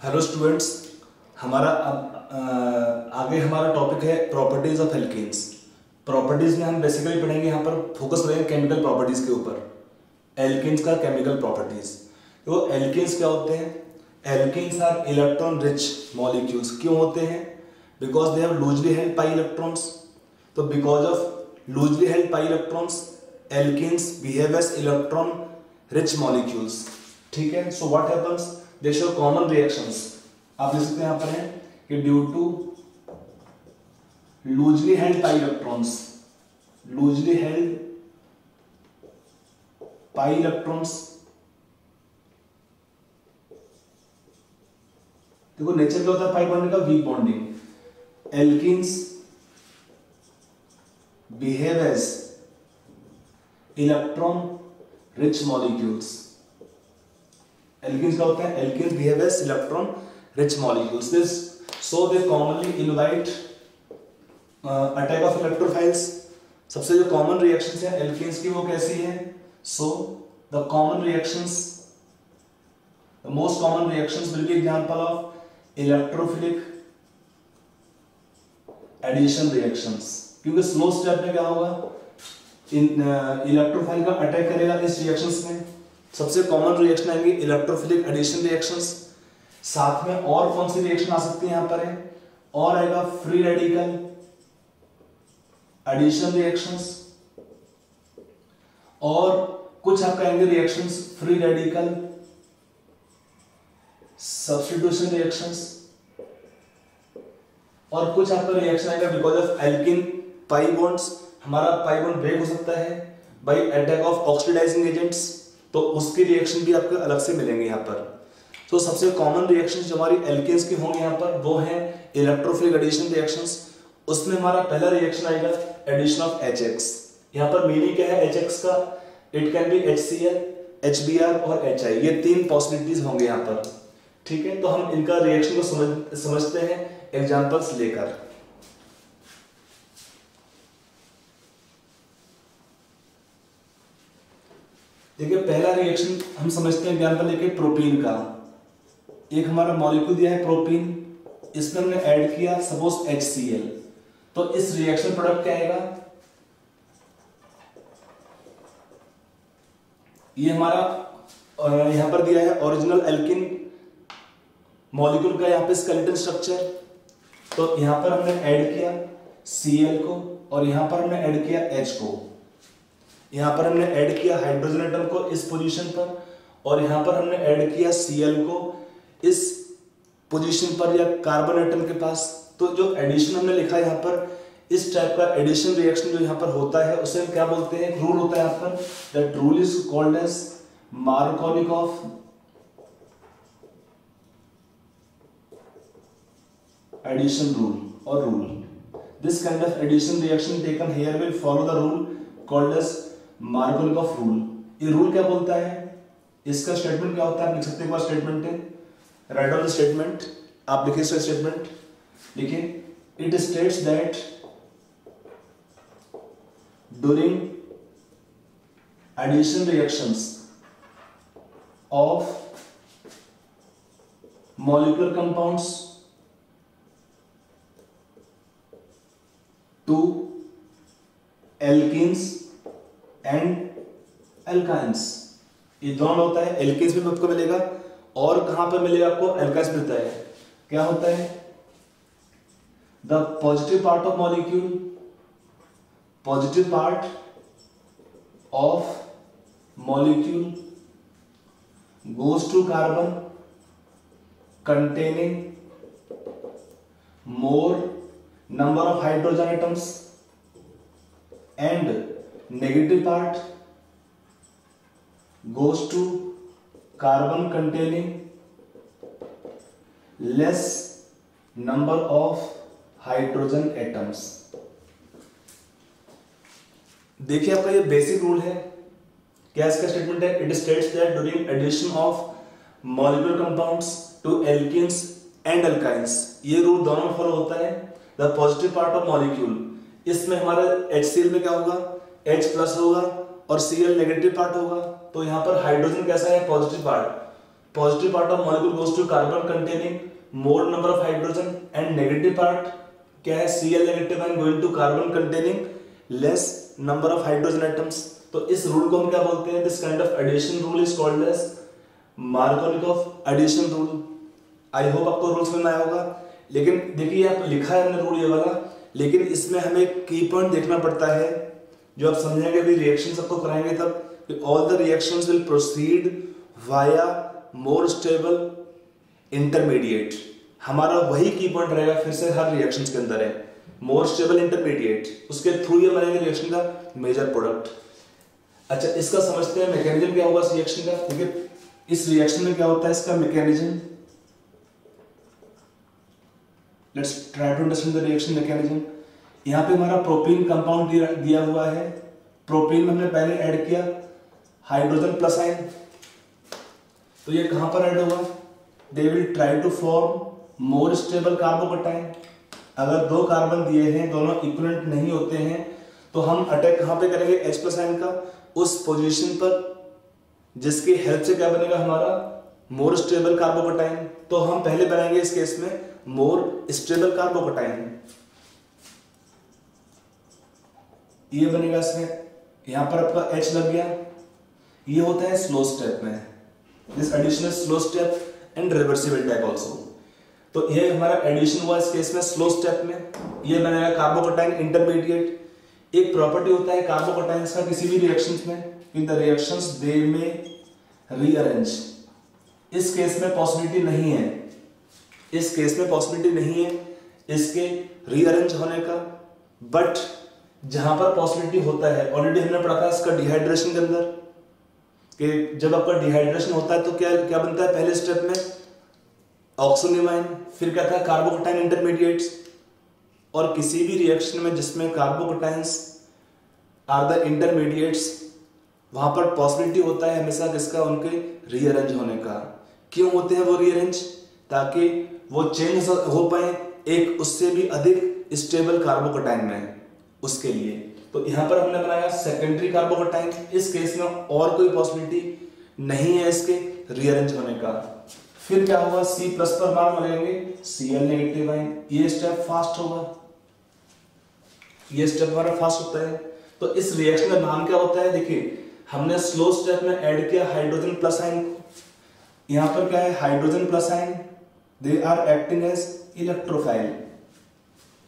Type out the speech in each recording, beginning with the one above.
Hello students, हमारा आगे हमारा टॉपिक है प्रॉपर्टीज ऑफ एल्केन्स। प्रॉपर्टीज में हम बेसिकली पढ़ेंगे, यहाँ पर फोकस करेंगे केमिकल प्रॉपर्टीज के ऊपर, एल्केन्स का केमिकल प्रॉपर्टीज। तो एल्केन्स क्या होते हैं? Alkenes are electron rich molecules. क्यों होते हैं? Because they have loosely held pi electrons. तो because of loosely held pi electrons alkenes behave as electron rich molecules. ठीक है, so what happens, they show common reactions. आप देख सकते हैं यहाँ पर है कि due to loosely held pi electrons, loosely held pi electrons, देखो नेचर क्या होता है पाई बॉन्डिंग का, weak bonding. Alkenes behave as electron rich molecules. Alkenes क्या होता है? Alkenes behave as electron rich molecules. This so they commonly invite attack of electrophiles. सबसे जो कॉमन रिएक्शंस है एल्कीन्स की वो कैसी है? So the common reactions, the most common reactions will be example of electrophilic addition reactions. क्योंकि slow step में क्या होगा, इलेक्ट्रोफाइल का अटैक करेगा इस रिएक्शंस में। सबसे कॉमन रिएक्शन आएंगे इलेक्ट्रोफिलिक एडिशन रिएक्शंस। साथ में और कौन सी रिएक्शन आ सकती है यहाँ पर है? और आएगा फ्री रेडिकल एडिशन रिएक्शंस, और कुछ आप कहेंगे reactions free radical substitution reactions, और कुछ आपका रिएक्शन आएगा because of alkene pi bonds. हमारा पाई बॉन्ड ब्रेक हो सकता है by attack of oxidizing agents, तो उसकी रिएक्शन भी आपको अलग से मिलेंगे यहाँ पर। तो सबसे कॉमन रिएक्शन जो हमारी एल्केन्स की होंगे यहाँ पर वो है इलेक्ट्रोफिलिक एडिशन रिएक्शंस। उसमें हमारा पहला रिएक्शन आएगा एडिशन ऑफ HX। यहाँ पर मीनिंग क्या है HX का? It can be HCl, HBr और HI। ये तीन पॉसिबिलिटीज होंगे यहाँ पर। ठीक है, तो हम इनका रिएक्शन को समझते हैं एग्जांपल्स लेकर। देखिए पहला रिएक्शन हम समझते हैं एग्जांपल लेके प्रोपीन का। एक हमारा मॉलिक्यूल दिया है प्रोपीन, इसमें हमने ऐड किया सपोज HCl, तो इस रिएक्शन प्रोडक्ट क्या आएगा? ये हमारा यहां पर दिया है ओरिजिनल एल्किन मॉलिक्यूल का यहाँ पे स्केलेटन स्ट्रक्चर। तो यहां पर हमने ऐड किया Cl को, और यहां पर हमने ऐड किया H को। यहां पर हमने ऐड किया हाइड्रोजन एटम को इस पोजीशन पर, और यहां पर हमने ऐड किया Cl को इस पोजीशन पर या कार्बन एटम के पास। तो जो एडिशन हमने लिखा है यहाँ पर, इस टाइप का एडिशन रिएक्शन जो यहाँ पर होता है उसे हम क्या बोलते हैं? रूल होता है यहाँ पर, that rule is called as Markovnikov addition rule और rule. This kind of addition reaction taken here will follow the rule called as Markovnikov rule. ये रूल क्या बोलता है? इसका स्टेटमेंट क्या होता है? आप लिख सकते हैं स्टेटमेंट है, राइट ऑन द स्टेटमेंट। आप लिखिए इसका स्टेटमेंट, लिखिए it states that during addition reactions of molecular compounds to alkenes and alkynes. ये दोनों होता है, एल्कीन्स में आपको मिलेगा और कहां पर मिलेगा आपको? एल्काइंस मिलता है। क्या होता है? The positive part of molecule, positive part of molecule goes to carbon containing more number of hydrogen atoms, and negative part goes to carbon containing less number of hydrogen atoms। देखिए आपका ये basic rule है। क्या इसका statement है? It states that during addition of molecular compounds to alkenes and alkynes, ये rule दोनों में फॉलो होता है। The positive part of molecule, इसमें हमारा HCl में क्या होगा? H प्लस होगा और Cl नेगेटिव पार्ट होगा। तो यहाँ पर हाइड्रोजन कैसा है? Positive part. Positive part of molecule goes to carbon containing more number of hydrogen and negative part क्या है, Cl negative ion going to carbon containing less number of hydrogen atoms. तो इस रूल को हम क्या बोलते हैं, this kind of addition rule is called as Markovnikov addition rule. I hope आपको रूल समझ में आया होगा। लेकिन देखिए यहाँ पे लिखा है हमने रूल ये वाला, लेकिन इसमें हमें की पॉइंट देखना पड़ता है जो आप समझेंगे अभी रिएक्शन सबको कराएंगे तब, कि all the reactions will proceed via more stable intermediate. हमारा वही की पॉइंट रहेगा फिर से हर रिएक्शंस के अंदर है, मोर स्टेबल इंटरमीडिएट, उसके थ्रू ये बनेगा रिएक्शन का मेजर प्रोडक्ट। अच्छा इसका समझते हैं मैकेनिज्म क्या होगा इस रिएक्शन का। देखिए इस रिएक्शन में क्या होता है, इसका mechanism, let's try to understand the reaction mechanism. यहाँ पे हमारा प्रोपीन कंपाउंड दिया हुआ है, प्रोपीन में हमने पहले ऐड किया हाइड्रोजन प्लस आयन, तो ये कहां पर ऐड होगा, they will try to form more stable carbocation. अगर दो कार्बन दिए हैं दोनों इक्विवेलेंट नहीं होते हैं तो हम अटैक कहां पे करेंगे, H प्लस आयन का, उस पोजीशन पर जिसकी हेल्प से क्या बनेगा हमारा मोर स्टेबल कार्बोकेटाइन। तो हम पहले बनाएंगे इस केस में मोर स्टेबल कार्बोकेटाइन, ये बनेगा इसमें, यहां पर आपका H लग गया। ये होता है स्लो स्टेप में, this addition is slow step and reversible type also. तो ये हमारा एडिशन हुआ इस केस में स्लो स्टेप में, ये बनेगा कार्बोकेटाइन इंटरमीडिएट। एक प्रॉपर्टी होता है कार्बोकेटाइंस का किसी भी रिएक्शंस में, इन द रिएक्शंस दे में रीअरेंज। इस केस में पॉसिबिलिटी नहीं है, इस केस में पॉसिबिलिटी नहीं है इसके रीअरेंज होने का, बट जहां पर पॉसिबिलिटी होता है, ऑलरेडी हमने पढ़ा था इसका डिहाइड्रेशन के अंदर, कि जब आपका डिहाइड्रेशन होता है तो क्या क्या बनता है, पहले स्टेप में ऑक्सोनिमाइन, फिर क्या था कार्बोकेटाइन इंटरमीडिएट्स। और किसी भी रिएक्शन में जिसमें कार्बोकेटाइंस आर द इंटरमीडिएट्स, वहां पर पॉसिबिलिटी होता है हमेशा किसका, उनके रीअरेंज होने का। क्यों होते हैं वो रीअरेंज, ताकि वो चेंज हो पाए एक उससे भी अधिक स्टेबल कार्बोकेटाइन में, उसके लिए। तो यहां पर हमने बनाया सेकेंडरी कार्बोकेटाइन, इस केस में और कोई पॉसिबिलिटी नहीं है इसके रीअरेंज होने का। फिर क्या होगा, C प्लस पर मान लगेंगे Cl नेगेटिव आयन, ये स्टेप फास्ट होगा, ये स्टेप हमारा फास्ट होता है। तो इस रिएक्शन का नाम क्या होता है, देखिए हमने स्लो स्टेप में ऐड किया हाइड्रोजन प्लस आयन को, यहां पर क्या है hydrogen plus ion, they are acting as electrophile,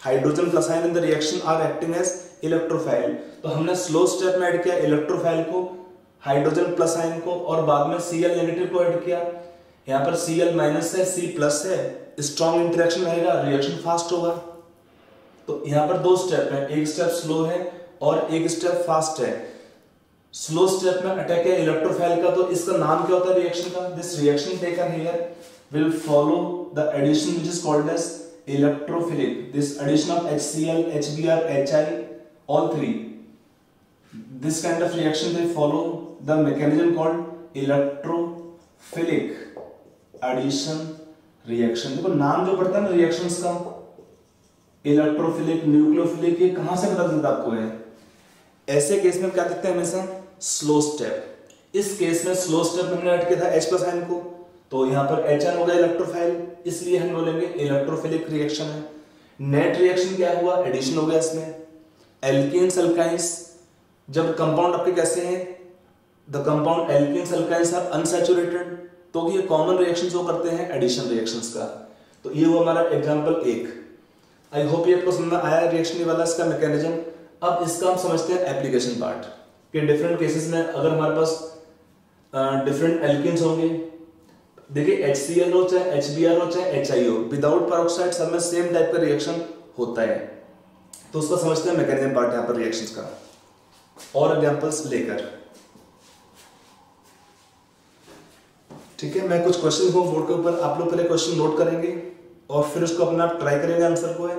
hydrogen plus ion in the reaction are acting as electrophile. तो हमने स्लो स्टेप में ऐड किया इलेक्ट्रोफाइल को, हाइड्रोजन प्लस आयन को, और बाद में Cl नेगेटिव को ऐड किया। यहाँ पर Cl माइनस है, C प्लस है, स्ट्रॉन्ग इंटरेक्शन रहेगा, रिएक्शन फास्ट होगा। तो यहाँ पर दो स्टेप है, एक स्टेप स्लो है और एक स्टेप फास्ट है। स्लो स्टेप में अटैक है इलेक्ट्रोफाइल का, तो इसका नाम क्या होता है रिएक्शन का, this reaction taken here will follow the addition which is called as electrophilic, this addition of HCl, HBr, HI, all three, this kind of reaction they follow the mechanism called electrophilic addition reaction। देखो नाम जो पड़ता है ना reactions का, electrophilic, nucleophilic, ये कहां से पता चलता आपको है, ऐसे केस में क्या कहते हैं हमेशा स्लो स्टेप। इस केस में स्लो स्टेप में हमने ऐड किया था H प्लस आयन को, तो यहाँ पर HN हो गया इलेक्ट्रोफाइल, इसलिए हम बोलेंगे इलेक्ट्रोफिलिक रिएक्शन है। नेट रिएक्शन क्या हुआ, एडिशन हो गया इसमें। एल्केन्स अल्काइंस, जब कंपाउंड आपके कैसे हैं, the compound alkenes alkynes are unsaturated, तो ये कॉमन रिएक्शंस वो करते हैं एडिशन रिएक्शंस का। तो ये हुआ हमारा एग्जांपल एक। आई होप ये आपको समझ में आया रिएक्शन वाला इसका मैकेनिज्म। अब इसका हम समझते हैं एप्लीकेशन पार्ट, कि डिफरेंट केसेस में अगर हमारे पास डिफरेंट एल्केन्स होंगे, देखिए HCl हो चाहे HBr हो चाहे HI हो, विदाउट पेरोक्साइड सब में सेम टाइप का रिएक्शन होता है। तो उसको समझते हैं मैकेनिज्म पार्ट यहां पर रिएक्शंस का, और एग्जांपल्स लेकर। ठीक है, मैं कुछ क्वेश्चन को बोर्ड के ऊपर, आप लोग पहले क्वेश्चन नोट करेंगे और फिर उसको अपना ट्राई करेंगे आंसर को, है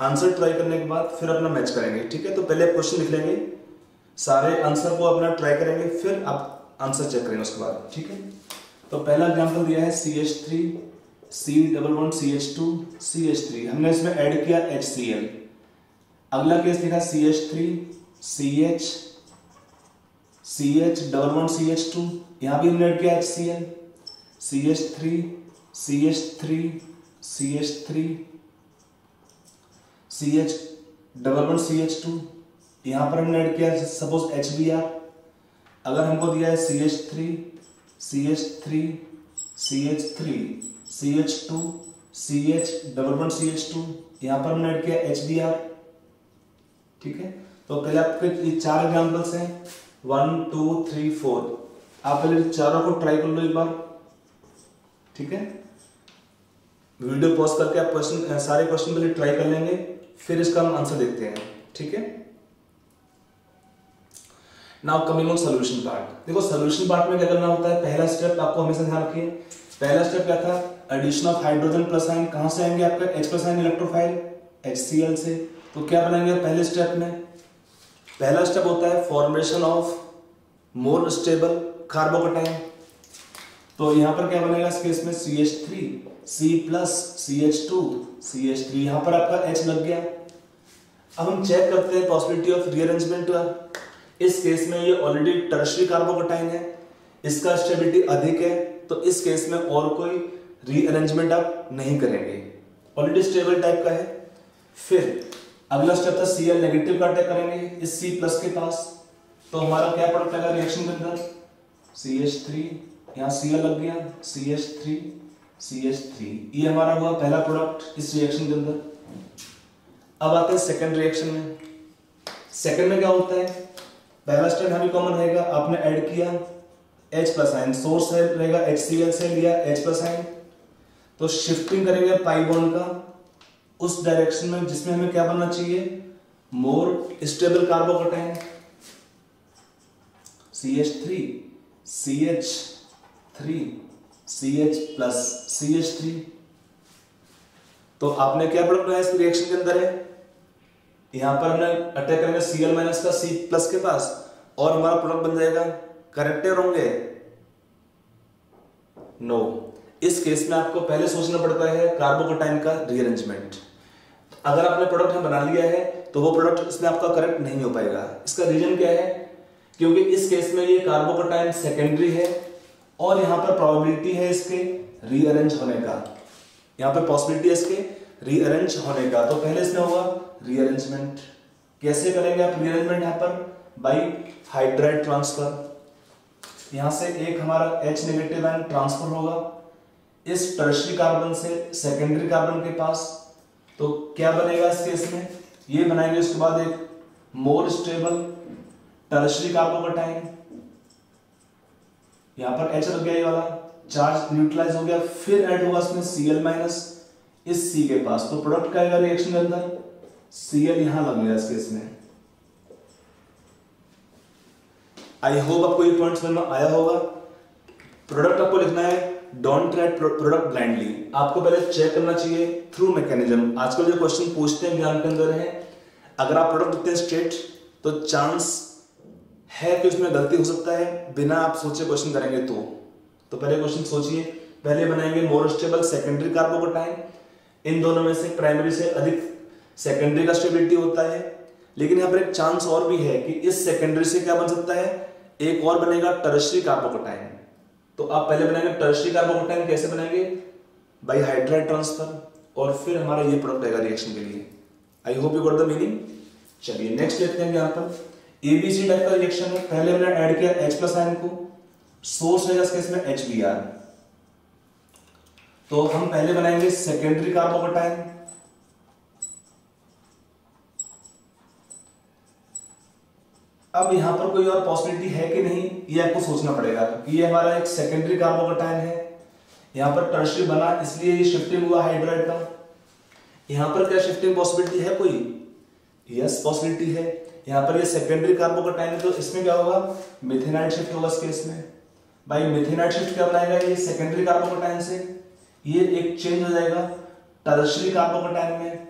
आंसर ट्राई करने के बाद फिर अपना मैच करेंगे। ठीक है, तो पहले आप क्वेश्चन लिख लेंगे, सारे आंसर को अपना ट्राई करेंगे, फिर आप आंसर चेक करेंगे उसके बाद। ठीक है, तो पहला एग्जांपल दिया है CH3 C double bond CH2 CH3, हमने इसमें ऐड किया HCl। अगला केस लिखा CH3 CH CH double bond CH2, यहां भी हमने ऐड किया HCl। CH3 CH3 CH3 CH double bond CH2, यहां पर हमने ऐड किया सपोज HBr। अगर हमको दिया है CH3 CH3 CH3 CH2 CH double bond CH2, यहां पर हमने ऐड किया HBr। ठीक है, तो पहले आपके ये 4 एग्जांपल्स हैं 1 2 3 4। आप पहले चारों को ट्राई कर लो एक बार। ठीक है, वीडियो पॉज करके आप क्वेश्चन सारे क्वेश्चन पहले ट्राई कर लेंगे, फिर इसका हम आंसर देखते हैं। ठीक है, now coming on solution part. देखो सॉल्यूशन पार्ट में क्या करना होता है, पहला स्टेप आपको हमेशा ध्यान रखिए। पहला स्टेप क्या था, addition of hydrogen plus ion. कहां से आएंगे आपका H plus ion electrophile HCl से। तो क्या बनाएंगे पहले स्टेप में, पहला स्टेप होता है formation of more stable carbocation. तो यहां पर क्या बनेगा इस केस में CH3 C plus CH2 CH3, यहां पर आपका H लग गया। अब हम चेक करते हैं पॉसिबिलिटी ऑफ रीअरेंजमेंट का। इस केस में ये ऑलरेडी टर्शियरी कार्बोकेटाइन है, इसका स्टेबिलिटी अधिक है, तो इस केस में और कोई रीअरेंजमेंट आप नहीं करेंगे, ऑलरेडी स्टेबल टाइप का है। फिर अगला स्टेप था Cl नेगेटिव का अटैक करेंगे इस C प्लस के पास। तो हमारा क्या प्रोडक्ट आएगा रिएक्शन के अंदर, CH3, यहाँ Cl लग गया CH3 CH3, ये हमारा हुआ पहला प्रोडक्ट इस रिएक्शन के अंदर। अब आते हैं सेकंड रिएक्शन में। सेकंड में क्या होता है, पहला स्टेप हमें कॉमन रहेगा, आपने ऐड किया H प्लस आयन, सोर्स है रहेगा HCl से लिया H प्लस आयन, तो शिफ्टिंग करेंगे पाई बॉन्ड का उस डायरेक्शन में जिसमें हमें क्या बनना चाहिए, मोर stable carbocation. CH3 CH3 CH plus CH3, तो आपने क्या प्रोडक्ट बनाया इस रिएक्शन के अंदर है, यहां पर हमने अटैक करेंगे Cl माइनस का C प्लस के पास और हमारा प्रोडक्ट बन जाएगा। करेक्ट होंगे नो, इस केस में आपको पहले सोचना पड़ता है कार्बोकेटाइन का रीअरेंजमेंट। अगर आपने प्रोडक्ट बना लिया है तो वो प्रोडक्ट इसमें आपका करेक्ट नहीं हो पाएगा। इसका रीजन क्या है, क्योंकि इस केस में ये कार्बोकेटाइन सेकेंडरी है और यहां पर प्रोबेबिलिटी है इसके रीअरेंज होने का, यहां पर पॉसिबिलिटी है इसके रीअरेंज होने का। तो पहले इसमें होगा रीअरेंजमेंट। कैसे करेंगे आप रीअरेंजमेंट, यहां पर बाय हाइड्राइड ट्रांसफर। यहां से एक हमारा H नेगेटिव आयन ट्रांसफर होगा इस टर्शियरी कार्बन से सेकेंडरी कार्बन के पास। तो क्या बनेगा इस केस में, ये बनाएंगे उसके बाद एक मोर स्टेबल टर्शियरी कार्बोकेटाइन। यहां पर H लग गया, ये वाला चार्ज न्यूट्रलाइज हो गया, फिर ऐड होगा इसमें Cl माइनस इस C के पास। तो प्रोडक्ट क्या आएगा रिएक्शन के अंदर, Cl यहां लग गया इस केस में। आई होप आपको ये पॉइंट समझ में आया होगा। प्रोडक्ट आपको लिखना है, डोंट राइट प्रोडक्ट ब्लाइंडली, आपको पहले चेक करना चाहिए थ्रू मैकेनिज्म। आजकल जो क्वेश्चन पूछते हैं ज्ञान के अंदर है, अगर आप प्रोडक्ट लिखते हैं स्ट्रेट तो चांस है कि उसमें गलती हो सकता है, बिना आप सोचे क्वेश्चन करेंगे तो पहले क्वेश्चन सोचिए। पहले बनाएंगे मोर स्टेबल सेकेंडरी कार्बोकेटाइन, इन दोनों में से प्राइमरी से अधिक सेकेंडरी का स्टेबिलिटी होता है, लेकिन यहाँ पर एक चांस और भी है कि इस सेकेंडरी से क्या बन सकता है, एक और बनेगा टर्शियरी कार्बोकेटाइन। तो आप पहले बनाएंगे टर्शियरी कार्बोकेटाइन, कैसे बनाएंगे, बाय हाइड्राइड ट्रांसफर, और फिर हमारा ये प्रोडक्ट आएगा रिएक्शन के लिए। आई hope you got the meaning. चलिए नेक्स्ट देखते हैं, यहाँ पर ABC टाइप का रिएक्शन है। पहले हमने ऐड किया H प्लस आयन को, सोर्स है इस केस में HBr। तो हम पहले बनाएंगे सेकेंडरी कार्बोकेटाइन। अब यहां पर कोई और पॉसिबिलिटी है कि नहीं, ये आपको सोचना पड़ेगा, क्योंकि ये हमारा एक सेकेंडरी कार्बोकेटाइन है, यहां पर टर्शियरी बना इसलिए ये शिफ्टिंग हुआ हाइड्राइड का। यहां पर क्या शिफ्टिंग पॉसिबिलिटी है कोई, यस पॉसिबिलिटी है। यहां पर ये सेकेंडरी कार्बोकेटाइन है, तो इसमें क्या होगा, मिथेनाइड शिफ्ट होगा इस केस में। भाई मिथेनाइड शिफ्ट क्या बनाएगा, ये सेकेंडरी कार्बोकेटाइन से ये एक चेंज हो जाएगा टर्शियरी कार्बोकेटाइन में।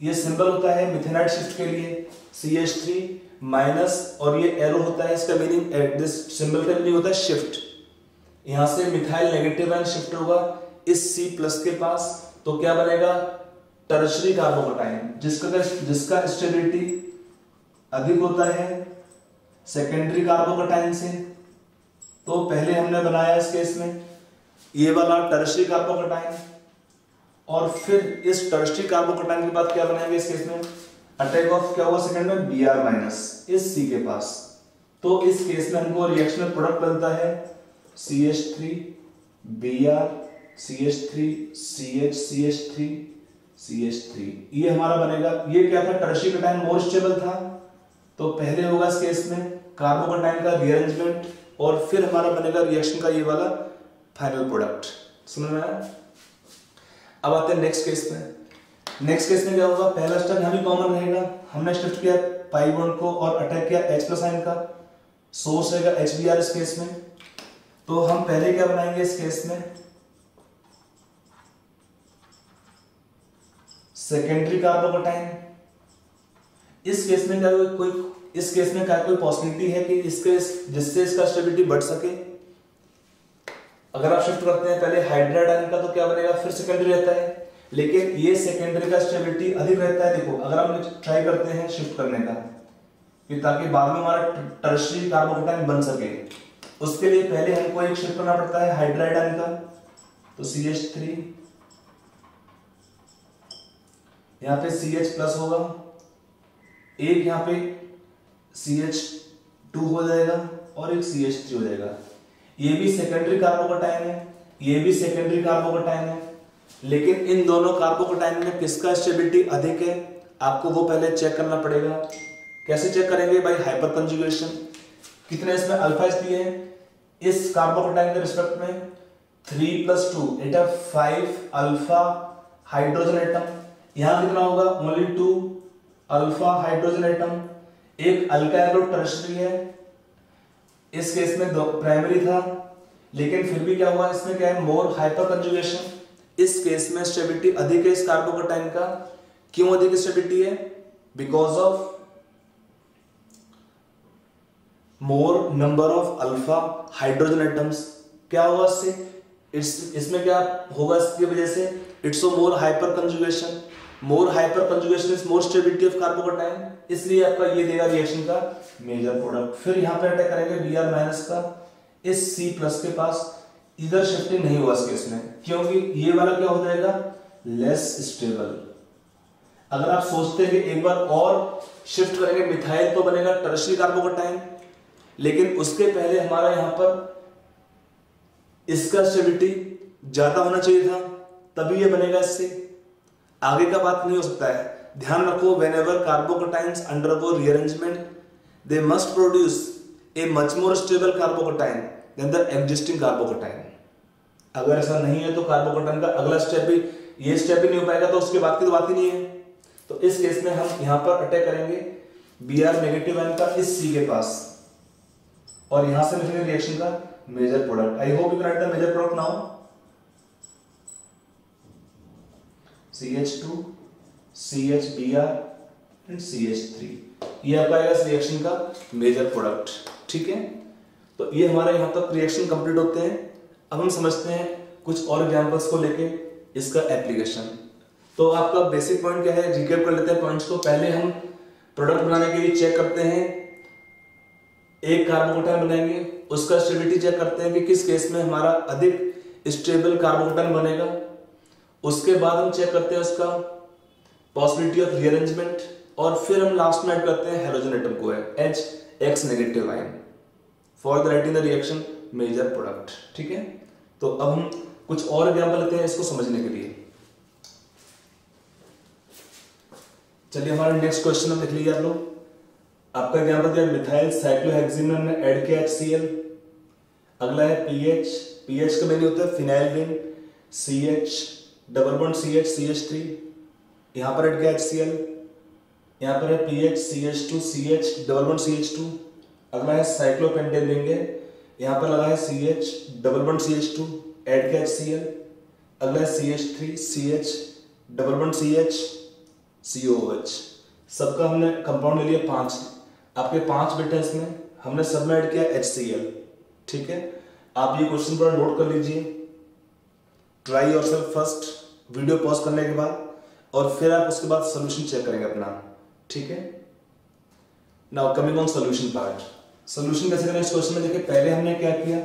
ये सिंबल होता है मिथेनाइड शिफ्ट के लिए CH3 माइनस, और ये एरो होता है, इसका मीनिंग दिस सिंबल का मीनिंग होता है शिफ्ट। यहां से मिथाइल नेगेटिव आयन शिफ्ट होगा इस C प्लस के पास, तो क्या बनेगा, टर्शियरी कार्बोकेटाइन, जिसका स्टेबिलिटी अधिक होता है सेकेंडरी कार्बोकेटाइन से। तो पहले हमने बनाया इस केस में ये वाला टर्शियरी कार्बोकैटायन, और फिर इस टर्शियरी कार्बोकैटायन के बाद क्या बनाएंगे इस केस में, अटैक ऑफ क्या हुआ सेकंड में, Br माइनस इस C के पास। तो इस केस में हमको रिएक्शन में प्रोडक्ट बनता है CH3 Br CH3 CH CH3 CH3, ये हमारा बनेगा। ये क्या था, टर्शियरी कैटायन मोर स्टेबल था, तो पहले होगा इस केस में कार्बोकैटायन का रीअरेंजमेंट, और फिर हमारा बनेगा रिएक्शन का ये वाला फाइनल प्रोडक्ट। समझ में आया? अब आते हैं नेक्स्ट केस में। नेक्स्ट केस में क्या होगा, पहला स्टेप यहाँ भी कॉमन रहेगा, हमने शिफ्ट किया पाई बॉन्ड को और अटैक किया H प्लस आयन का, सोर्स रहेगा HBr इस केस में। तो हम पहले क्या बनाएंगे इस केस में, सेकेंडरी कार्बोकैटायन। इस केस में क्या कोई पॉसिबिलिटी है कि इसके जिससे इसका स्टेबिलिटी बढ़ सके। अगर आप शिफ्ट करते हैं पहले हाइड्राइड आयन का तो क्या बनेगा, फिर सेकेंडरी रहता है, लेकिन ये सेकेंडरी का स्टेबिलिटी अधिक रहता है। देखो अगर हम ट्राई करते हैं शिफ्ट करने का कि ताकि बाद में हमारा टर्शियरी कार्बोकैटायन बन सके, उसके लिए पहले हमको एक शिफ्ट करना पड़ता है हाइड्राइड आयन का, तो CH3, यहाँ पे CH प्लस होगा, एक यहाँ पे CH2 हो जाएगा और एक CH3 हो जाएगा। ये भी सेकेंडरी कार्बोकैटायन है, ये भी सेकेंडरी कार्बोकैटायन है, लेकिन इन दोनों कार्बोकैटायन में किसका स्टेबिलिटी अधिक है, आपको वो पहले चेक करना पड़ेगा। कैसे चेक करेंगे भाई, हाइपर कंजुगेशन। कितने इसमें अल्फा दिए हैं इस कार्बोकैटायन के रिस्पेक्ट में, 3 + 2 इट 5 अल्फा हाइड्रोजन एटम। यहां कितना होगा, ओनली 2 अल्फा हाइड्रोजन एटम। एक अल्काइल ग्रुप टर्शियरी है, इस केस में 2 प्राइमरी था, लेकिन फिर भी क्या हुआ, इसमें क्या है, मोर हाइपर कंजुगेशन। इस केस में स्टेबिलिटी अधिक है इस कार्बोकैटायन का। क्यों अधिक स्टेबिलिटी है, because of more number of alpha hydrogen atoms. क्या होगा इससे, इसमें क्या होगा इसकी वजह से, it's more hyper conjugation. More hyper conjugation is more stability of carbocation, इसलिए आपका ये देगा रिएक्शन का मेजर प्रोडक्ट। फिर यहां पे अटैक करेंगे Br माइनस का इस C प्लस के पास, इधर शिफ्टिंग नहीं हुआ इस केस में, क्योंकि ये वाला क्या हो जाएगा, लेस स्टेबल। अगर आप सोचते हैं कि एक बार और शिफ्ट करेंगे मिथाइल तो बनेगा टर्शियरी कार्बोकैटायन, लेकिन उसके पहले हमारा यहां पर इसका स्टेबिलिटी ज्यादा होना चाहिए था, तभी ये बनेगा। इससे आगे का बात नहीं हो सकता है। ध्यान रखो, whenever carbocations undergo rearrangement they must produce a much more stable carbocation than the existing carbocation. अगर ऐसा नहीं है तो कार्बोकैटायन का अगला स्टेप भी, ये स्टेप भी नहीं हो पाएगा, तो उसके बाद की तो बात ही नहीं है। तो इस केस में हम यहां पर अटैक करेंगे Br नेगेटिव आयन का इस C के पास, और यहां से लिखेंगे रिएक्शन का major product. I hope you can write the major product now. CH2 CH Br and CH3, ये आपका आएगा इस रिएक्शन का मेजर प्रोडक्ट। ठीक है, तो ये हमारा यहां तक रिएक्शन कंप्लीट होते हैं। अब हम समझते हैं कुछ और एग्जांपल्स को लेके इसका एप्लीकेशन। तो आपका बेसिक पॉइंट क्या है, रिकैप कर लेते हैं पॉइंट्स को। पहले हम प्रोडक्ट बनाने के लिए चेक करते हैं, एक कार्बोकैटायन बनाएंगे, उसका स्टेबिलिटी चेक करते हैं कि किस केस में हमारा अधिक स्टेबल कार्बोकैटायन बनेगा। उसके बाद हम चेक करते हैं उसका पॉसिबिलिटी ऑफ रीअरेंजमेंट, और फिर हम लास्ट में ऐड करते हैं हेलोजन एटम को है H negative ion for the writing the reaction major product. ठीक है, तो अब हम कुछ और एग्जांपल लेते हैं इसको समझने के लिए। चलिए हमारा नेक्स्ट क्वेश्चन हम लिख लीजिए आप लोग। आपका एग्जांपल दिया मिथाइल साइक्लोहेक्सिन में हमने ऐड किया HCl। अगला है पीएच का मीनिंग होता है phenyl ring, CH double bond CH CH3, यहां पर ऐड किया HCl। यहां पर है pH CH2 CH double bond CH2। अगला है साइक्लोपेंटेन रिंग है, यहां पर लगा है CH double bond CH2, add किया HCl। अगला है CH3 CH double bond CH COOH। सबका हमने कंपाउंड ले लिया 5, आपके 5 बिट है इसमें, हमने सब में ऐड किया HCl। ठीक है, आप ये क्वेश्चन पर नोट कर लीजिए, try yourself first, video pause करने के बाद, और फिर आप उसके बाद सॉल्यूशन चेक करेंगे अपना। ठीक है, now coming on solution part. Solution कैसे करें इस क्वेश्चन में, देखिए पहले हमने क्या किया,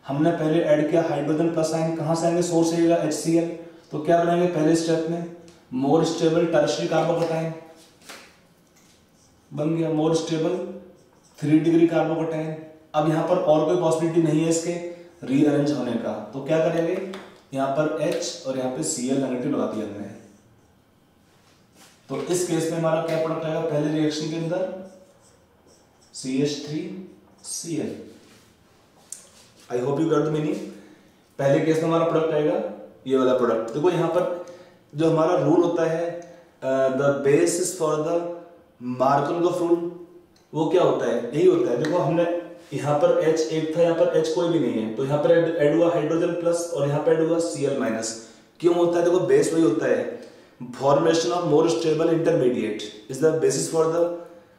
हमने पहले ऐड किया हाइड्रोजन प्लस आयन, कहाँ से आएंगे, सोर्स आएगा HCl, तो क्या बनाएंगे पहले स्टेप में, मोर स्टेबल टर्शियरी कार्बोकैटायन बन गया, मोर स्टेबल 3 डिग्री कार्बोकैटायन। अब यहाँ पर और कोई पॉसिबिलिटी नहीं है इसके रीअरेंज होने का, तो क्या करेंगे, यहाँ पर H और यहाँ पे Cl नेगेटिव लगा दिया हमने। तो इस केस में हमारा क्या प्रोडक्ट आएगा पहले रिएक्शन के अंदर, CH3Cl। I hope you got the meaning. पहले केस में हमारा प्रोडक्ट आएगा ये वाला प्रोडक्ट। देखो यहाँ पर जो हमारा रूल होता है, the basis for the Markov rule, वो क्या होता है, यही होता है। देखो हमने यहाँ पर H एक था, यहाँ पर H कोई भी नहीं है, तो यहाँ पर ऐड हुआ हाइड्रोजन प्लस और यहाँ पर ऐड हुआ Cl माइनस। क्यों होता है, देखो बेस वही होता है, formation of more stable intermediate is the basis for the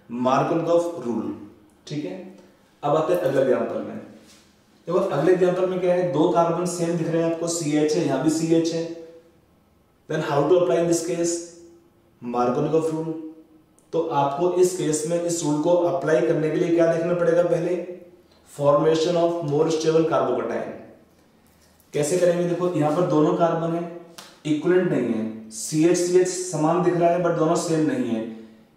Markov rule. ठीक है, अब आते हैं अगले एग्जांपल में। देखो अगले एग्जांपल में क्या है, 2 कार्बन सेम दिख रहे हैं आपको, CH है, यहाँ भी CH है। Then how to apply in this case, Markov rule. तो आपको इस केस में इस रूल को अप्लाई करने के लिए क्या देखना पड़ेगा, पहले formation of more stable carbocation. कैसे करेंगे, देखो यहाँ पर दोनों कार्बन है, इक्विवेलेंट नहीं है, CH समान दिख रहा है बट दोनों सेम नहीं है।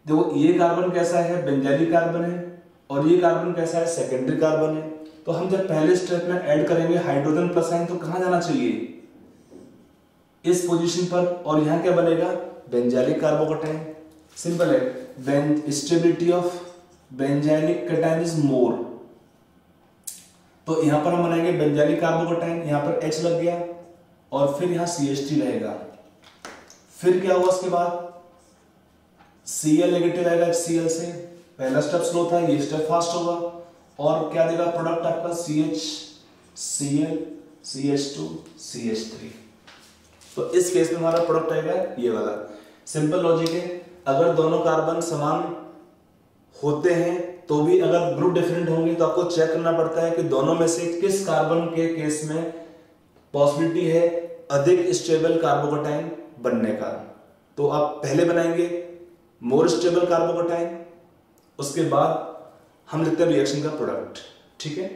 देखो ये कार्बन कैसा है, बेंजाइलिक कार्बन है, और ये कार्बन कैसा है, सेकेंडरी कार्बन है। तो हम जब पहले स्टेप में ऐड करेंगे हाइड्रोजन प्लस आयन, तो कहां जाना चाहिए, इस पोजीशन पर, और यहां क्या बनेगा, बेंजाइलिक कार्बोकैटायन। सिंपल है, stability of benzylic cation is more, तो यहां पर हम बनाएंगे बेंजाइलिक कार्बोकैटायन, यहां पर H लग गया और फिर यहां CH3 रहेगा। फिर क्या हुआ उसके बाद, Cl नेगेटिव आएगा HCl से, पहला स्टेप स्लो था, ये स्टेप फास्ट होगा, और क्या देगा प्रोडक्ट आपका, CH Cl CH2 CH3। तो इस केस में हमारा प्रोडक्ट आएगा ये वाला। सिंपल लॉजिक है, अगर दोनों कार्बन समान होते हैं तो भी अगर ग्रुप डिफरेंट होंगे तो आपको चेक करना पड़ता है कि दोनों में से किस कार्बन के केस में पॉसिबिलिटी है अधिक स्टेबल कार्बोकैटायन बनने का। तो आप पहले बनाएंगे मोर स्टेबल कार्बोकैटायन, उसके बाद हम लिखते हैं रिएक्शन का प्रोडक्ट। ठीक है,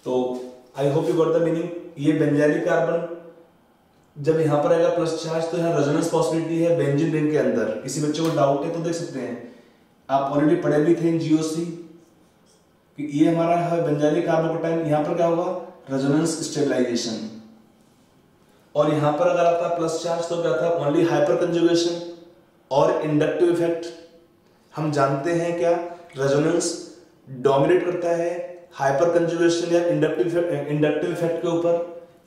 तो आई hope you got the meaning. ये बेंजाइलिक कार्बन जब यहां पर आएगा प्लस चार्ज, तो यहाँ रेजोनेंस पॉसिबिलिटी है बेंजीन रिंग के अंदर। किसी बच्चे को डाउट है तो देख सकते हैं, आप ऑलरेडी पढ़े भी थे इन GOC कि ये हमारा है बेंजाइलिक कार्बोकैटायन, यहाँ पर क्या होगा, रेजोनेंस स्टेबलाइजेशन। और यहां पर अगर आता प्लस चार्ज तो क्या था, ओनली हाइपर कंजुगेशन और इंडक्टिव इफेक्ट। हम जानते हैं क्या, रेजोनेंस डोमिनेट करता है हाइपर कंजुगेशन या इंडक्टिव इफेक्ट के ऊपर,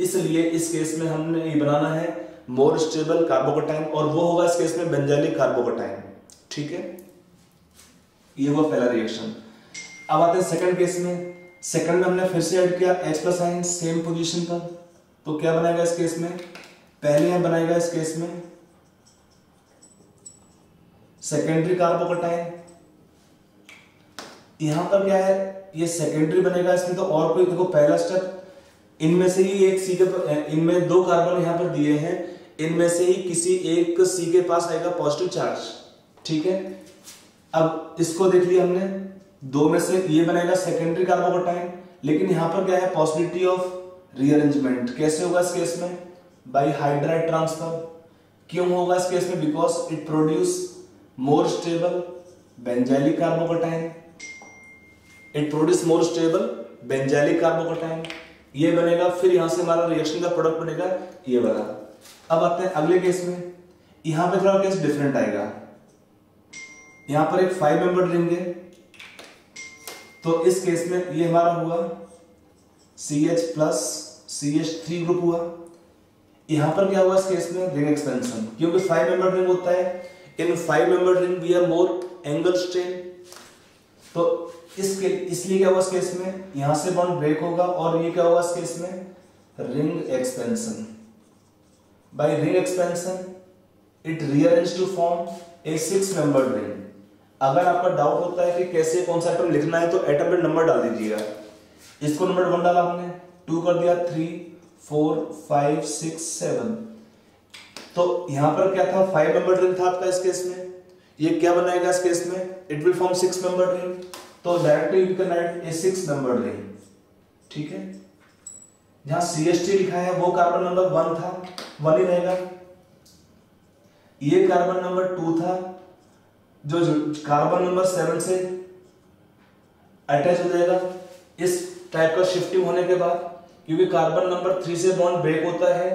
इसलिए इस केस में हमने ये बनाना है मोर स्टेबल कार्बोकैटायन, और वो होगा इस केस में बेंजाइलिक कार्बोकैटायन। ठीक है, ये हुआ पहला रिएक्शन। अब आते हैं सेकंड केस में। सेकंड में हमने फिर से ऐड किया H plus ion same position पर, तो क्या बनाएगा इस केस में, पहले हम बनाएगा इस केस में सेकेंडरी कार्बोकैटायन। यहां पर क्या है, ये सेकेंडरी बनेगा इसमें, तो और कोई, देखो पहला स्टेप, इनमें से ही एक C के, इनमें 2 कार्बन यहां पर दिए हैं, इनमें से ही किसी एक C के पास आएगा पॉजिटिव चार्ज। ठीक है, अब इसको देख लिया हमने, 2 में से ये बनेगा सेकेंडरी कार्बोकैटायन, लेकिन यहां पर क्या है, पॉसिबिलिटी ऑफ रीअरेंजमेंट। कैसे होगा इस केस में, बाय हाइड्राइड ट्रांसफर। क्यों होगा इस केस में, because it produce more stable benzylic carbocation, it produce more stable benzylic carbocation, ये बनेगा। फिर यहां से हमारा रिएक्शन का प्रोडक्ट बनेगा ये वाला। अब आते हैं अगले केस में, यहां पे थोड़ा केस डिफरेंट आएगा। यहां पर एक 5 मेंबर रिंग है, तो इस केस में ये हमारा हुआ CH प्लस CH3 ग्रुप हुआ। यहां पर क्या हुआ इस केस में, रिंग एक्सपेंशन, क्योंकि 5 मेंबर रिंग होता है, in 5 member ring we have more angle strain, तो इसके इसलिए क्या हुआ इस केस में, यहां से बॉन्ड ब्रेक होगा, और ये क्या होगा इस केस में, ring expansion. By ring expansion it rearrange to form a 6 member ring. अगर आपका डाउट होता है कि कैसे कौन सा एटम लिखना है, तो एटम पे नंबर डाल दीजिएगा। इसको नंबर 1 डाला हमने, 2 कर दिया, 3 4 5 6 7। तो यहां पर क्या था, 5 मेंबर रिंग था आपका इस केस में, ये क्या बनाएगा इस केस में, it will form 6 member ring, तो directly you can write a 6 member ring. ठीक है, जहां CH3 लिखा है वो कार्बन नंबर 1 था, 1 ही रहेगा। ये कार्बन नंबर 2 था जो कार्बन नंबर 7 से अटैच हो जाएगा। इस टाइप का शिफ्टिंग होने के बाद, क्योंकि कार्बन नंबर 3 से बॉन्ड ब्रेक होता है,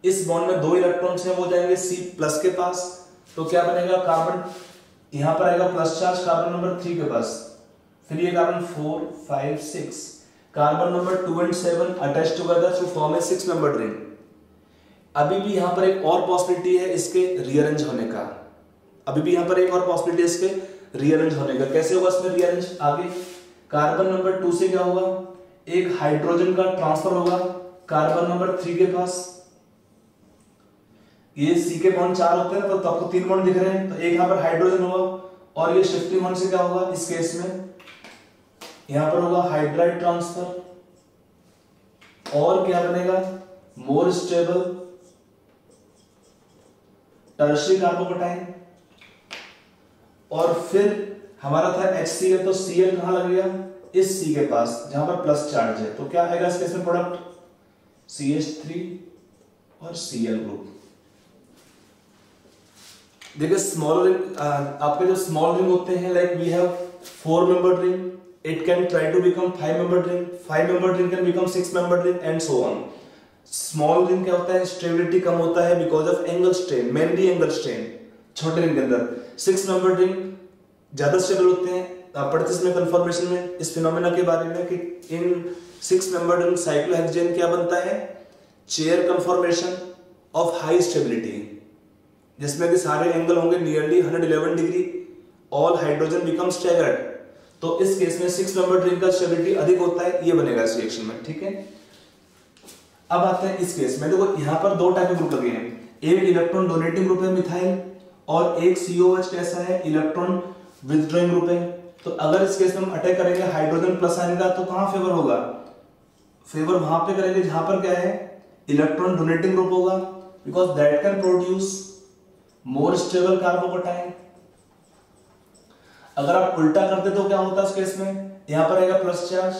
इस बॉन्ड में 2 इलेक्ट्रॉन्स हैं, वो जाएंगे C+ के पास। तो क्या बनेगा, कार्बन यहां पर आएगा प्लस चार्ज कार्बन नंबर 3 के पास। फिर ये carbon 4, 5, 6 carbon number 2 and 7 attach together to form a 6 membered ring. अभी भी यहां पर एक और पॉसिबिलिटी है इसके रीअरेंज होने का। अभी भी यहां पर एक और पॉसिबिलिटी है इसके रीअरेंज होने का। कैसे होगा इसमें रीअरेंज? आगे कार्बन नंबर 2 से क्या होगा, एक हाइड्रोजन का ट्रांसफर होगा कार्बन नंबर 3 के पास। ये C के बॉन्ड 4 होते हैं, तो आपको 3 बॉन्ड दिख रहे हैं, तो एक यहां पर हाइड्रोजन होगा और ये शिफ्टिंग होने से क्या होगा, इस केस में यहां पर होगा हाइड्राइड ट्रांसफर, और क्या बनेगा, मोर स्टेबल टर्शियरी कार्बोकैटायन। और फिर हमारा था HCl, तो Cl कहां लग गया, इस C के पास जहां पर प्लस चार्ज है। तो क्या आएगा इस केस में प्रोडक्ट, CH3 और Cl ग्रुप। देखिए स्मॉल रिंग, आपके जो स्मॉल रिंग होते हैं, like we have 4 membered ring, it can try to become 5 membered ring, 5 membered ring can become 6 membered ring and so on. Small ring क्या होता है, stability कम होता है because of angle strain, mainly angle strain. छोटे ring के अंदर 6 membered ring ज्यादा stable होते हैं। आप पढ़ते इसमें कंफर्मेशन में इस फिनोमेना के बारे में कि इन 6 मेंबर्ड रिंग साइक्लोहेक्सेन क्या बनता है, chair confirmation of high stability, जिसमें कि सारे एंगल होंगे nearly 111 degree, all hydrogen become staggered. तो इस केस में 6 मेंबर्ड रिंग का स्टेबिलिटी अधिक होता है, ये बनेगा इस रिएक्शन में। ठीक है, अब आते हैं इस केस में। देखो यहां पर 2 टाइप के ग्रुप लगे हैं, एक इलेक्ट्रॉन डोनेटिंग ग्रुप है मिथाइल, और एक COH कैसा है, इलेक्ट्रॉन विथड्रॉइंग ग्रुप है। तो अगर इस केस में हम अटैक करेंगे हाइड्रोजन प्लस आयन का, तो कहां फेवर होगा, फेवर वहां पे करेंगे जहां पर क्या है, इलेक्ट्रॉन डोनेटिंग ग्रुप होगा, because that can produce more stable carbocation. अगर आप उल्टा करते तो क्या होता है इस केस में, यहां पर आएगा प्लस चार्ज,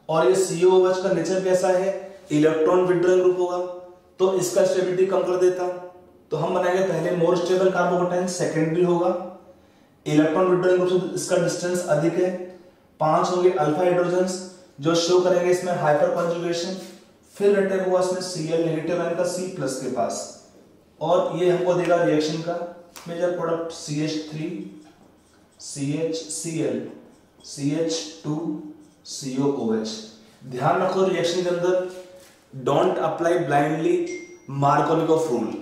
और ये COH का नेचर कैसा है, इलेक्ट्रॉन विथड्रॉइंग ग्रुप होगा, तो इसका स्टेबिलिटी कम कर देता। तो हम बनाएंगे पहले मोर स्टेबल कार्बोकैटायन, सेकेंडरी होगा इलेक्ट्रॉन विथड्रॉइंग ग्रुप से इसका डिस्टेंस अधिक है। 5 होंगे अल्फा हाइड्रोजन्स जो शो करेंगे इसमें हाइपर कॉन्जुगेशन। फिर अटैक हुआ इसमें Cl नेगेटिव आयन का C+ के पास, और ये हमको देगा रिएक्शन का major product CH3 CHCl CH2 COOH। ध्यान रखो रिएक्शन के अंदर don't apply blindly Markovnikov rule,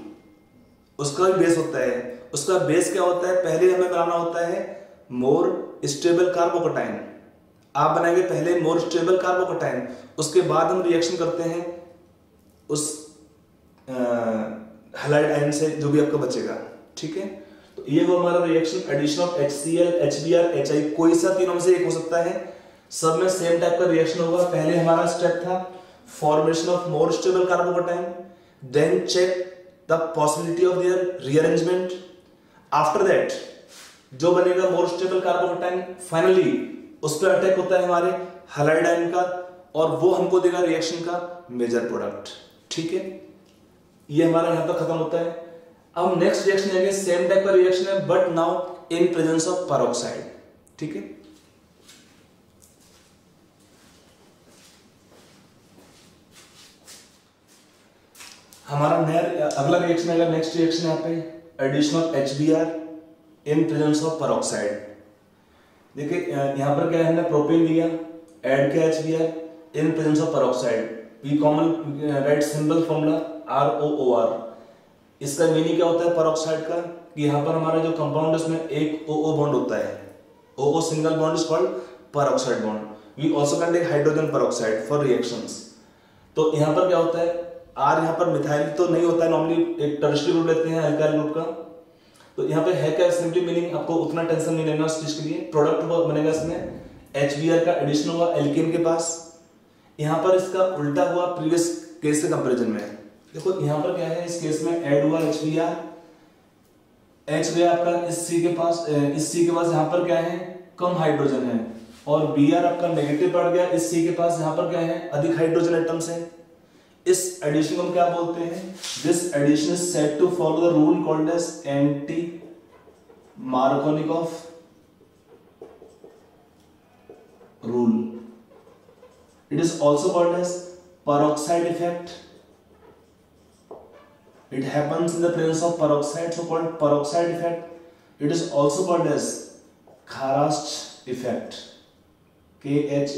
उसका भी बेस होता है। उसका बेस क्या होता है, पहले हमें बनाना होता है मोर स्टेबल कार्बोकैटायन। आप बनाएंगे पहले मोर स्टेबल कार्बोकैटायन, उसके बाद हम रिएक्शन करते हैं उस हैलाइड आयन से जो भी आपका बचेगा। ठीक है, तो ये वो हमारा reaction addition of HCl HBr HI, कोई सा तीनों में से एक हो सकता है, सब में सेम टाइप का रिएक्शन होगा। पहले हमारा स्टेप था formation of more stable carbocation, then check the possibility of their rearrangement. After that जो बनेगा मोर स्टेबल कार्बोकैटायन, फाइनली उस पर अटैक होता है हमारे हैलाइड आयन का, और वो हमको देगा रिएक्शन का मेजर प्रोडक्ट। ठीक है, ये हमारा यहां पर खत्म होता है। अब नेक्स्ट रिएक्शन है, सेम टाइप का रिएक्शन है but now in presence of peroxide. ठीक है, हमारा नया अगला रिएक्शन है, नेक्स्ट रिएक्शन यहाँ पे addition of HBr in presence of peroxide. देखिए यहां पर क्या है, हमने प्रोपेन लिया, ऐड किया HBr in presence of peroxide. We common write symbol formula ROOR। इसका मीनिंग क्या होता है पेरोक्साइड का, कि यहां पर हमारा जो कंपाउंड है उसमें एक OO बॉन्ड होता है, OO single bond is called peroxide bond. We also can take hydrogen peroxide for reactions. तो यहां पर क्या होता है, R यहाँ पर मिथाइल तो नहीं होता है, नॉर्मली एक टर्शियरी ग्रुप लेते हैं अल्काइल ग्रुप का। तो यहाँ पे है क्या, सिंपली मीनिंग आपको उतना टेंशन नहीं लेना उस चीज के लिए। प्रोडक्ट बनेगा इसमें HBr का एडिशन होगा एल्केन के पास। यहाँ पर इसका उल्टा हुआ प्रीवियस केस के कंपैरिजन में। देखो यहाँ पर क्या है, इस केस में ऐड हुआ HBr, H गया आपका इस C के पास, इस C के पास यहाँ पर क्या है, कम हाइड्रोजन है, और Br आपका नेगेटिव बढ़ गया इस C के पास, यहाँ पर क्या है, अधिक हाइड्रोजन एटम्स है। इस एडिशन को हम क्या बोलते हैं? This addition is said to follow the rule called as anti Markovnikov rule. It is also called as peroxide effect. It happens in the presence of peroxide, so called peroxide effect. It is also called as Kharasch effect. Kharashch.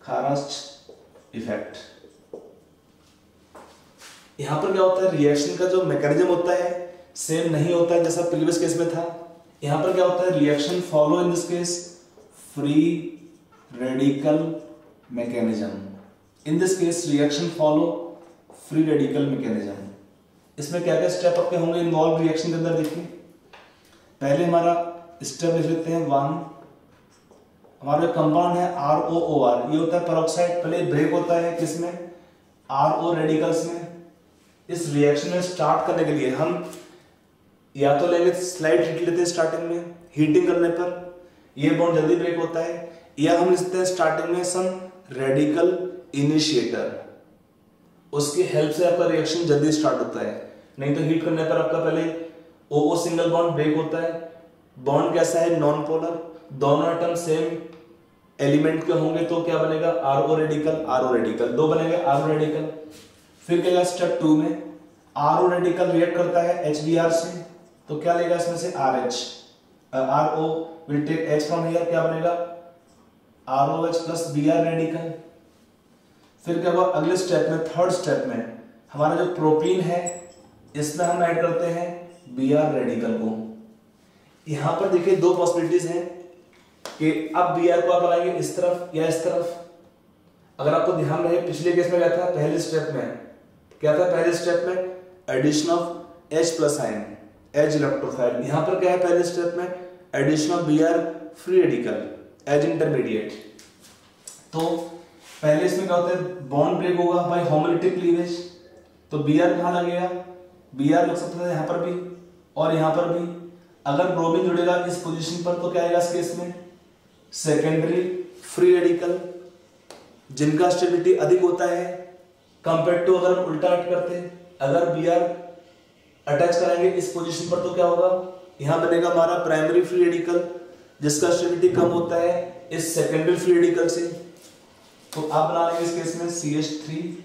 Kharasch effect. यहाँ पर क्या होता है? Reaction का जो mechanism होता है same नहीं होता है जैसा प्रीवियस केस में था. यहाँ पर क्या होता है? Reaction follow in this case free radical mechanism. In this case reaction follow free radical mechanism. इसमें क्या क्या स्टेप आपके होंगे इन्वॉल्व रिएक्शन के अंदर? देखिए, पहले हमारा स्टेप लिख लेते हैं 1. हमारा जो कंपाउंड है ROOR, ये होता है पेरोक्साइड. पहले ब्रेक होता है किसमें? RO रेडिकल्स में. इस रिएक्शन में स्टार्ट करने के लिए हम या तो लेंगे स्लाइड हीट लेते हैं स्टार्टिंग में, हीटिंग करने पर ये बॉन्ड जल्दी ब्रेक होता है, या हम लिखते हैं स्टार्टिंग में सम रेडिकल इनिशिएटर, उसकी हेल्प से आपका रिएक्शन जल्दी स्टार्ट होता है. नहीं तो हीट करने पर आपका पहले OO सिंगल बॉन्ड ब्रेक होता है. बॉन्ड कैसा है? Non polar. दोनों एटम सेम एलिमेंट के होंगे तो क्या बनेगा? RO radical. दो बनेंगे RO रेडिकल. फिर क्या स्टेप 2 में RO रेडिकल रिएक्ट करता है HBr से, तो क्या लेगा इसमें से? RH. RO will take H from here, क्या बनेगा? ROH plus Br radical. फिर क्या हुआ अगले स्टेप में? थर्ड स्टेप में हमारा जो प्रोपीन है इसमें हम ऐड करते हैं Br रेडिकल को. यहां पर देखिए दो पॉसिबिलिटीज हैं कि अब Br को आप लगाएंगे इस तरफ या इस तरफ. अगर आपको ध्यान रहे पिछले केस में क्या था? पहले स्टेप में क्या था? पहले स्टेप में addition of H plus ion, H electrophile. यहां पर क्या है? पहले स्टेप में addition of Br free radical, H intermediate. तो पहले इसमें क्या होता है? बॉन्ड ब्रेक होगा बाय होमोलिटिक क्लीवेज. तो Br कहां लगेगा? Br लग सकता है यहां पर भी और यहां पर भी. अगर ब्रोमीन जुड़ेगा इस पोजीशन पर तो क्या आएगा इस केस में? सेकेंडरी फ्री रेडिकल, जिनका स्टेबिलिटी अधिक होता है कंपेयर टू अगर हम उल्टा ऐड करते हैं. अगर Br अटैच कराएंगे इस पोजीशन पर तो क्या होगा? यहां बनेगा हमारा प्राइमरी फ्री रेडिकल, जिसका स्टेबिलिटी कम होता है इस सेकेंडरी फ्री रेडिकल से. तो आप बना लेंगे इस केस में CH3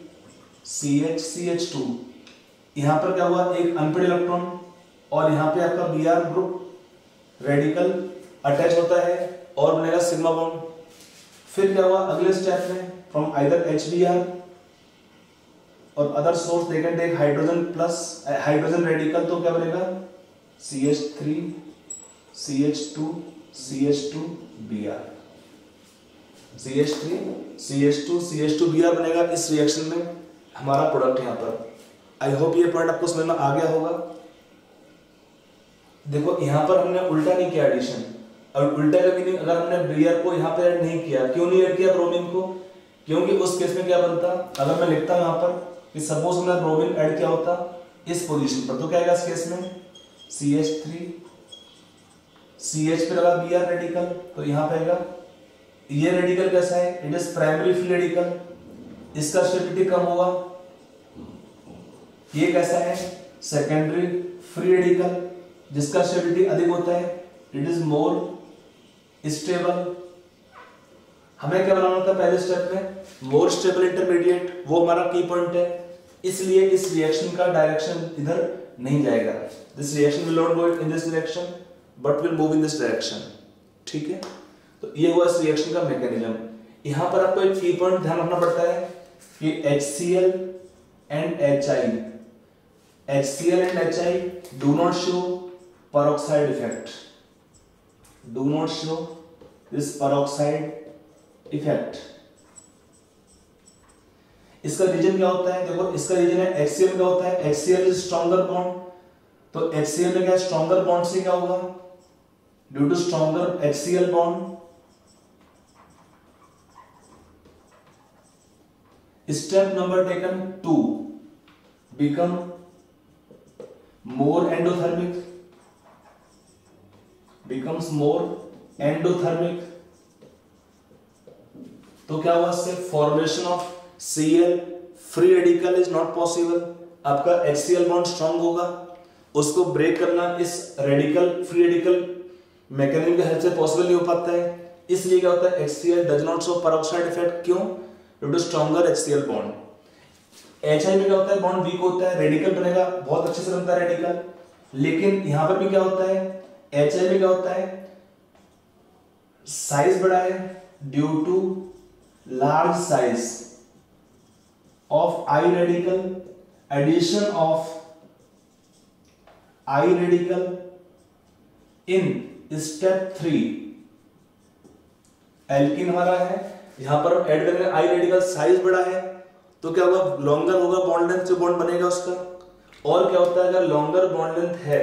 CH2. यहां पर क्या हुआ? एक अनपेड इलेक्ट्रॉन और यहां पे आपका Br ग्रुप रेडिकल अटैच होता है और बनेगा सिग्मा बॉन्ड. फिर क्या हुआ अगले स्टेप में? फ्रॉम आइदर HBr और other source they can take hydrogen plus hydrogen radical, तो क्या बनेगा? CH3 CH2 CH2 Br. CH3 CH2 CH2 Br बनेगा इस रिएक्शन में हमारा प्रोडक्ट यहाँ पर. आई होप ये पॉइंट आपको समझ में आ गया होगा. देखो यहाँ पर हमने उल्टा नहीं किया एडिशन. और उल्टा का मीनिंग अगर हमने Br को यहाँ पे ऐड नहीं किया, क्यों नहीं ऐड किया ब्रोमीन को? क्योंकि उस केस में क्या बनता? अगर मैं लिखता हूँ यहाँ पर कि सपोज हमने ब्रोमीन ऐड किया होता इस पोजीशन पर तो क्या आएगा इस केस में? CH3 CH पे लगा Br रेडिकल, तो यहाँ पे आएगा. ये रेडिकल कैसा है? It is primary free radical, इसका स्टेबिलिटी कम होगा. ये कैसा है? सेकेंडरी फ्री रेडिकल, जिसका स्टेबिलिटी अधिक होता है. It is more stable. हमें क्या बनाना था पहले स्टेप में? More stable intermediate. वो हमारा की पॉइंट है. इसलिए इस रिएक्शन का डायरेक्शन इधर नहीं जाएगा. This reaction will not go in this direction but will move in this direction. ठीक है, तो ये हुआ इस रिएक्शन का मैकेनिज्म. यहां पर आपको एक की पॉइंट ध्यान रखना पड़ता है कि HCl and HI do not show peroxide effect. Do not show this peroxide effect. इसका रीजन क्या होता है? देखो इसका रीजन है HCl. क्या होता है? HCl is stronger bond. तो HCl में क्या स्ट्रॉन्गर बॉन्ड से क्या होगा? Due to stronger HCl bond step number taken 2 become more endothermic, becomes more endothermic. तो क्या हुआ इससे, formation of Cl free radical is not possible. आपका HCl बॉन्ड स्ट्रांग होगा, उसको ब्रेक करना इस रेडिकल फ्री रेडिकल मैकेनिज्म के हेल्प से पॉसिबल नहीं हो पाता है। इसलिए क्या होता है, HCl does not show peroxide effect. क्यों? Due to stronger HCl bond. HI में क्या होता है, बॉन्ड वीक होता है, रेडिकल बनेगा, बहुत अच्छे से बनता है रेडिकल। लेकिन यहां पर भी क्या होता है, HI में क्या होता है, साइज बड़ा है due to large size of I radical, addition of I radical in step 3। Alkene हमारा है, यहां पर हम ऐड करेंगे I रेडिकल, साइज बड़ा है तो क्या होगा, लॉन्गर होगा बॉन्ड लेंथ, जो बॉन्ड बनेगा उसका। और क्या होता है, अगर लॉन्गर बॉन्ड लेंथ है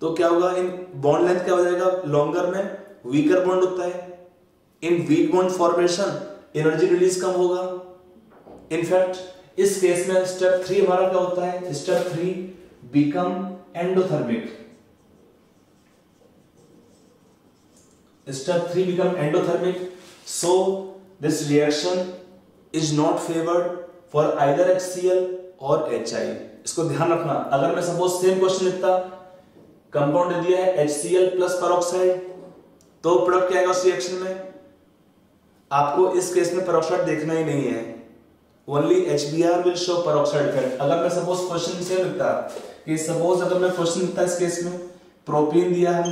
तो क्या होगा, इन बॉन्ड लेंथ क्या हो जाएगा, लॉन्गर में वीकर बॉन्ड होता है, इन weak bond formation energy release कम होगा। इनफैक्ट इस केस में स्टेप 3 हमारा क्या होता है, step 3 become endothermic. Step 3 become endothermic, so this reaction is not favored for either HCl or HI। इसको ध्यान रखना, अगर मैं सपोज सेम क्वेश्चन लिखता, कंपाउंड दे दिया है HCl प्लस पेरोक्साइड, तो प्रोडक्ट क्या आएगा उस रिएक्शन में, आपको इस केस में पेरोक्साइड देखना ही नहीं है, only HBr will show peroxide effect। अगर मैं सपोज क्वेश्चन सेम लिखता कि सपोज अगर मैं क्वेश्चन लिखता इस केस में, प्रोपीन दिया है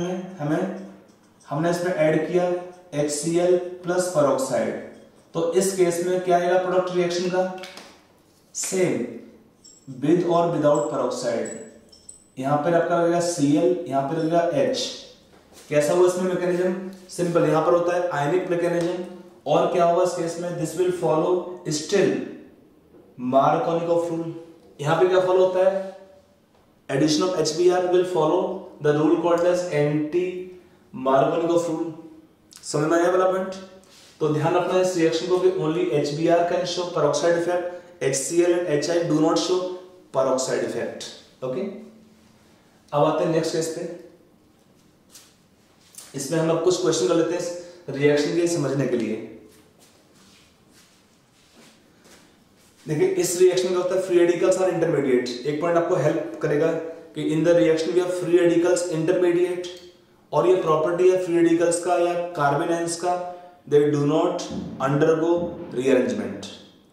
हमने इसमें ऐड किया HCl प्लस पेरोक्साइड, तो इस केस में क्या आएगा प्रोडक्ट रिएक्शन का, सेम विद और विदाउट पेरोक्साइड। यहां पर आपका लगेगा Cl, यहां पर लगेगा H। कैसा हुआ इसमें मैकेनिज्म, सिंपल, यहां पर होता है आयनिक मैकेनिज्म। और क्या होगा इस केस में, this will follow still Markovnikov rule. यहां पे क्या फॉलो होता है, addition of HBr will follow the rule called as anti Markovnikov rule. समझ में आया वाला पॉइंट? तो ध्यान रखना इस रिएक्शन को कि only HBr can show peroxide effect, HCl and HI do not show peroxide effect. Okay, अब आते हैं नेक्स्ट केस पे। इसमें हम अब कुछ क्वेश्चन कर लेते हैं रिएक्शन के समझने के लिए। देखिए इस रिएक्शन का होता है फ्री रेडिकल्स आर इंटरमीडिएट। एक पॉइंट आपको हेल्प करेगा कि in the reaction we have free radicals intermediate, और ये प्रॉपर्टी है फ्री रेडिकल्स का या कार्बन आयंस का, they do not undergo rearrangement.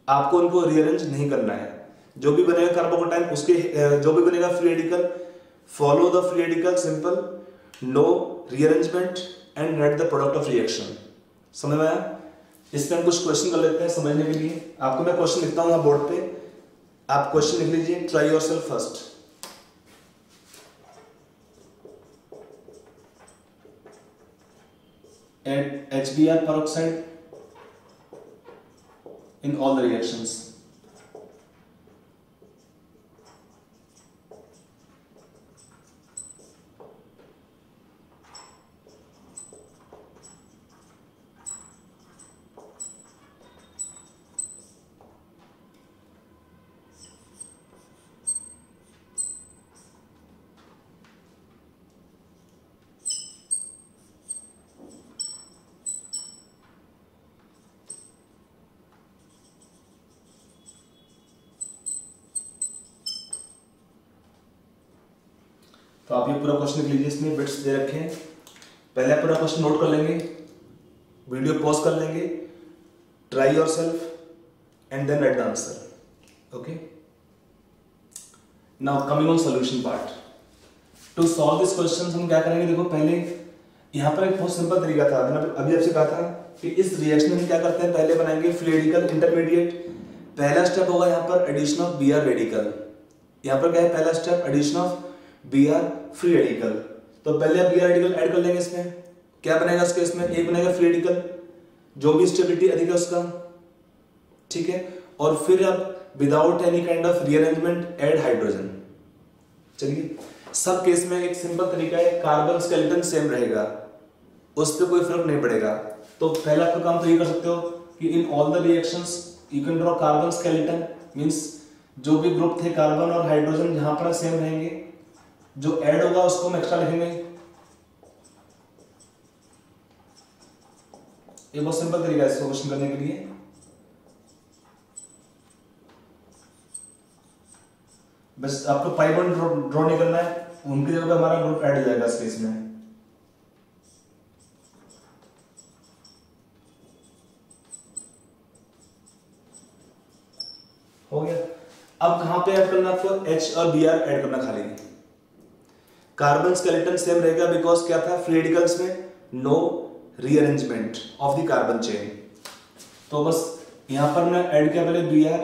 आपको उनको रीअरेंज नहीं करना है, जो भी बनेगा कार्बोकेटाइन उसके जो भी बनेगा free radical, follow the free radical, simple, no rearrangement and get the product of reaction. समझ में आया? इसमें हम कुछ क्वेश्चन कर लेते हैं समझने के लिए। आपको मैं क्वेश्चन लिखता हूं बोर्ड पे, आप क्वेश्चन लिख लीजिए। Try yourself first. Add HBr peroxide in all the reactions. तो आप ये पूरा क्वेश्चन लिख लीजिए, इसमें बिट्स दे रखे हैं। पहले आप पूरा क्वेश्चन नोट कर लेंगे, वीडियो पॉज कर लेंगे, try yourself and then write the answer. Okay, now coming on solution part. To solve this question हम क्या करेंगे, देखो पहले यहाँ पर एक बहुत सिंपल तरीका था, मैंने अभी आपसे कहा था कि इस रिएक्शन में क्या करते हैं, पहले बनाएंगे फ्री रेडिकल इंटरमीडिएट। पहला स्टेप होगा यहाँ पर एडिशन ऑफ Br रेडिकल। यहाँ पर क्या है, पहला step addition of Br free radical. तो पहले आप Br रेडिकल ऐड कर लेंगे। इसमें क्या बनेगा, इसके इसमें एक बनेगा फ्री रेडिकल, जो भी स्टेबिलिटी अधिक है उसका, ठीक है। और फिर आप without any kind of rearrangement add hydrogen. चलिए, सब केस में एक सिंपल तरीका है, कार्बन स्केलेटन सेम रहेगा, उस पर कोई फर्क नहीं पड़ेगा। तो पहला आपका काम तो ये कर सकते हो कि in all the reactions you can draw carbon skeleton, means जो भी ग्रुप थे कार्बन और हाइड्रोजन जहां पर सेम रहेंगे, जो ऐड होगा उसको हम एक्स्ट्रा लिखेंगे। ये बहुत सिंपल तरीका है इसको क्वेश्चन करने के लिए। बस आपको पाई बॉन्ड ड्रॉ नहीं करना है, उनकी जगह पे हमारा ग्रुप ऐड हो जाएगा इस केस में। हो गया। अब कहां पे ऐड करना आपको, H और Br ऐड करना खाली। कार्बन स्केलेटन सेम रहेगा बिकॉज क्या था, फ्री रेडिकल्स में no rearrangement of the carbon chain. तो बस यहां पर मैं ऐड किया पहले Br,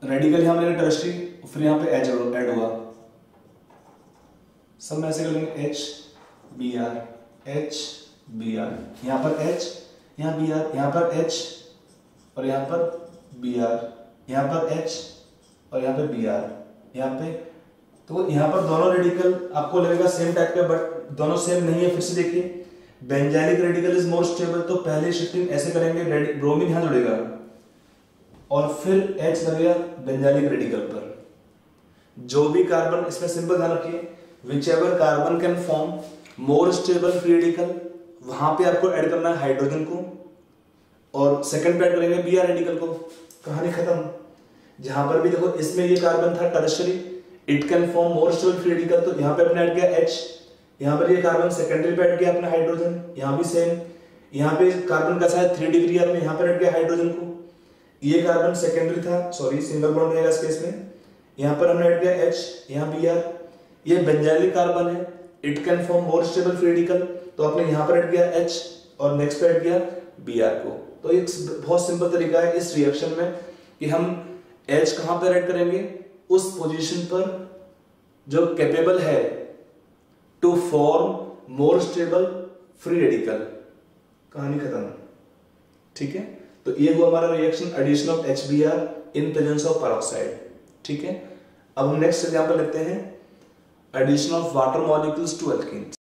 रेडिकल यहां मैंने टर्शरी, फिर यहां पे H ऐड हुआ। सब में ऐसे कर लेंगे H Br H Br, यहां पर H, यहां Br, यहां पर H और यहां पर Br, यहां पर H और यहां पे Br, यहां पे। तो यहां पर दोनों रेडिकल आपको लगेगा सेम टाइप का, बट दोनों सेम नहीं है। फिर से देखिए, benzylic radical is more stable, तो पहले शिफ्टिंग ऐसे करेंगे, ब्रोमीन यहां जुड़ेगा और फिर H लगेगा बेंजाइलिक रेडिकल पर। जो भी कार्बन, इसमें सिंपल ध्यान रखिए, whichever carbon can form more stable free radical, वहां पे आपको ऐड करना है हाइड्रोजन को, और सेकंड पे ऐड करेंगे Br रेडिकल को। कहानी खत्म। जहां पर भी देखो, इसमें ये कार्बन था tertiary, it can form more stable free radical, तो यहां पे अपने ऐड किया H, यहां पर ये कार्बन सेकेंडरी पे ऐड किया अपना हाइड्रोजन, यहां भी सेम। यहां पे कार्बन का साइज 3 डिग्री है, यहां पर ऐड किया हाइड्रोजन को। ये कार्बन सेकेंडरी था, सॉरी सिंगल बॉन्ड रहेगा इस केस में, यहां पर हमने ऐड किया H, यहां Br। ये बेंजाइलिक कार्बन है, it can form more stable free radical, तो आपने यहां पर ऐड किया H और नेक्स्ट पे ऐड किया Br को। तो एक बहुत सिंपल तरीका है इस रिएक्शन में कि हम H कहां पर ऐड करेंगे, उस पोजीशन पर जो कैपेबल है to form more stable free radical. कहानी खत्म। ठीक है, तो ये हुआ हमारा reaction addition of HBr in presence of peroxide. ठीक है, अब हम नेक्स्ट एग्जांपल लेते हैं, addition of water molecules to alkenes.